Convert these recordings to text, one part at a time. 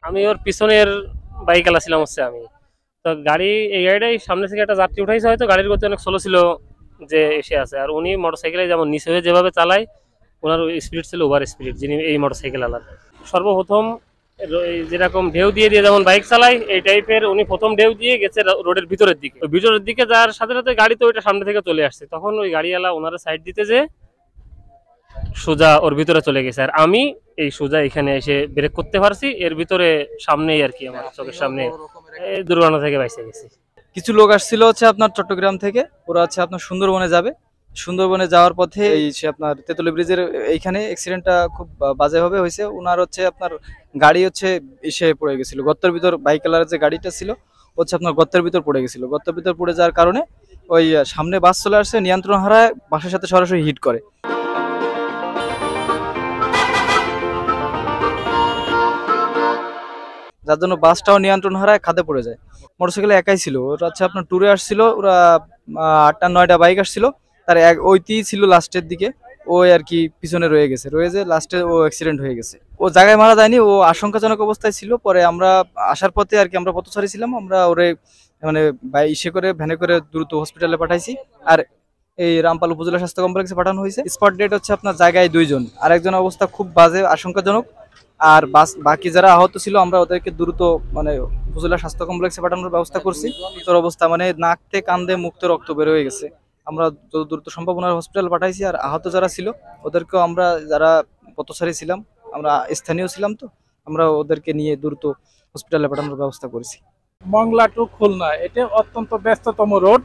আমি ওর পিছনের বাইক চালাছিলাম হচ্ছে আমি তো এই গাড়িটাই সামনে থেকে একটা যাত্রী উঠাইছে, হয়তো গাড়ির গতি অনেক স্লো ছিল যে এসে আছে। আর উনি মোটরসাইকেলে যেমন নিচে হয়ে যেভাবে চালায়, ওনার স্পিড ছিল ওভার স্পিড। যিনি এই মোটরসাইকেল আলার সর্বপ্রথম যেরকম ঢেউ দিয়ে দিয়ে যেমন বাইক চালায়, এই টাইপের উনি প্রথম ঢেউ দিয়ে গেছে রোডের ভিতরের দিকে যাওয়ার সাথে সাথে গাড়ি তো ওইটা সামনে থেকে চলে আসছে। তখন ওই গাড়িওয়ালা ওনারা সাইড দিতে যে সোজা ওর ভিতরে চলে গেছে। আর আমি এই সোজা এখানে এসে ব্রেক করতে পারছি, এর ভিতরে সামনেই আর কি আমার চোখের সামনে দুর্ঘটনা থেকে বেঁচে গেছি। কিছু লোক আসছিল হচ্ছে আপনার চট্টগ্রাম থেকে, ওরা হচ্ছে আপনার সুন্দরবনে যাবে। সুন্দরবনে যাওয়ার পথে এই সে আপনার তেতুলি ব্রিজের এইখানে অ্যাক্সিডেন্টটা খুব বাজেভাবে হয়েছে। ওনার হচ্ছে আপনার গাড়ি হচ্ছে এসে পড়ে গেছিল গর্তের ভিতর। বাইক কালারের যে গাড়িটা ছিল হচ্ছে আপনার গর্তের ভিতর পড়ে গেছিল। গর্তের ভিতর পড়ে যাওয়ার কারণে ওই সামনে বাস চলে আসছে, নিয়ন্ত্রণ হারায় বাসের সাথে সরাসরি হিট করে। যার জন্য বাসটাও নিয়ন্ত্রণ হারায় খাদে পড়ে যায়। মোটরসাইকেলে একাই ছিল, ওরা হচ্ছে আপনার ট্যুরে আসছিল। ওরা 8টা-9টা বাইক আসছিল, তার ওইটি ছিল লাস্টের দিকে। ও আর কি পিছনে রয়ে যে লাস্টে ও অ্যাক্সিডেন্ট হয়ে গেছে। ও জায়গায় মারা যায়নি, ও আশঙ্কাজনক অবস্থায় ছিল। পরে আমরা আসার পথে আর কি আমরা পথচারী ছিলাম, আমরা ওরে মানে ইসে করে ভ্যানে করে দ্রুত হসপিটালে পাঠাইছি। আর এই রামপাল উপজেলা স্বাস্থ্য কমপ্লেক্সে পাঠানো হয়েছে। স্পট ডেট হচ্ছে আপনার জায়গায় 2 জন, আর একজনের অবস্থা খুব বাজে, আশঙ্কাজনক। আর বাকি যারা আহত ছিল আমরা ওদেরকে দ্রুত মানে উপজেলা স্বাস্থ্য কমপ্লেক্সে পাঠানোর ব্যবস্থা করছি। তোর অবস্থা মানে নাক থেকে কান্দে মুক্ত রক্ত বের হয়ে গেছে। আমরা যত দ্রুত সম্ভব ওনার হসপিটাল পাঠাইছি। আর আহত যারা ছিল ওদেরকেও আমরা, যারা পথচারী ছিলাম, আমরা স্থানীয় ছিলাম, তো আমরা ওদেরকে নিয়ে দ্রুত হসপিটালে পাঠানোর ব্যবস্থা করেছি। মংলা টু খুলনা এটা অত্যন্ত ব্যস্ততম রোড।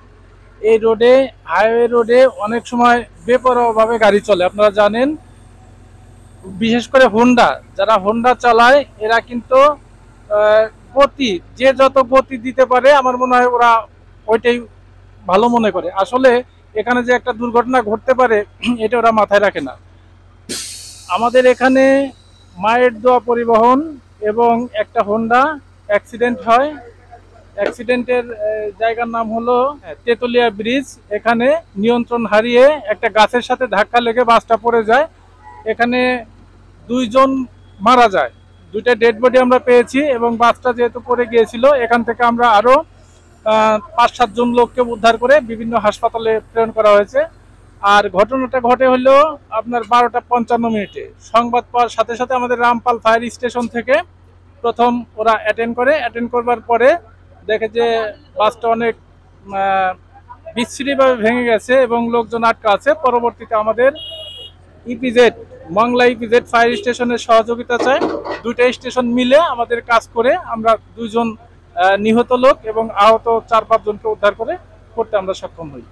এই রোডে, হাইওয়ে রোডে অনেক সময় বেপরোয়াভাবে গাড়ি চলে, আপনারা জানেন। বিশেষ করে যারা হোন্ডা চালায় এরা কিন্তু গতি, যে যত গতি দিতে পারে আমার মনে হয় ওরা ওইটাই ভালো মনে করে। আসলে এখানে যে একটা দুর্ঘটনা ঘটতে পারে এটা ওরা মাথায় রাখে না। আমাদের এখানে মায়ের দোয়া পরিবহন এবং একটা হোন্ডা অ্যাক্সিডেন্ট হয়। অ্যাক্সিডেন্টের জায়গার নাম হলো তেতুলিয়া ব্রিজ। এখানে নিয়ন্ত্রণ হারিয়ে একটা গাছের সাথে ধাক্কা লেগে বাসটা পড়ে যায়। এখানে 2 জন মারা যায়। 2টা ডেড বডি আমরা পেয়েছি, এবং বাসটা যেহেতু পড়ে গিয়েছিল এখান থেকে আমরা আরো 5-7 জন লোককে উদ্ধার করে বিভিন্ন হাসপাতালে প্রেরণ করা হয়েছে। আর ঘটনাটা ঘটে হলো আপনার 12টা 55 সংবাদ পাওয়ার সাথে সাথে আমাদের রামপাল ফায়ার স্টেশন থেকে প্রথম ওরা অ্যাটেন্ড করবার পরে দেখে যে বাসটা অনেক বিচ্ছিরিভাবে ভেঙে গেছে এবং লোকজন আটকা আছে। পরবর্তীতে আমাদের মংলা ইপিজেড ফায়ার স্টেশনের সহযোগিতা চায়। 2টা স্টেশন মিলে আমাদের কাজ করে আমরা 2 জন নিহত লোক এবং আহত 4-5 জনকে উদ্ধার করতে আমরা সক্ষম হই।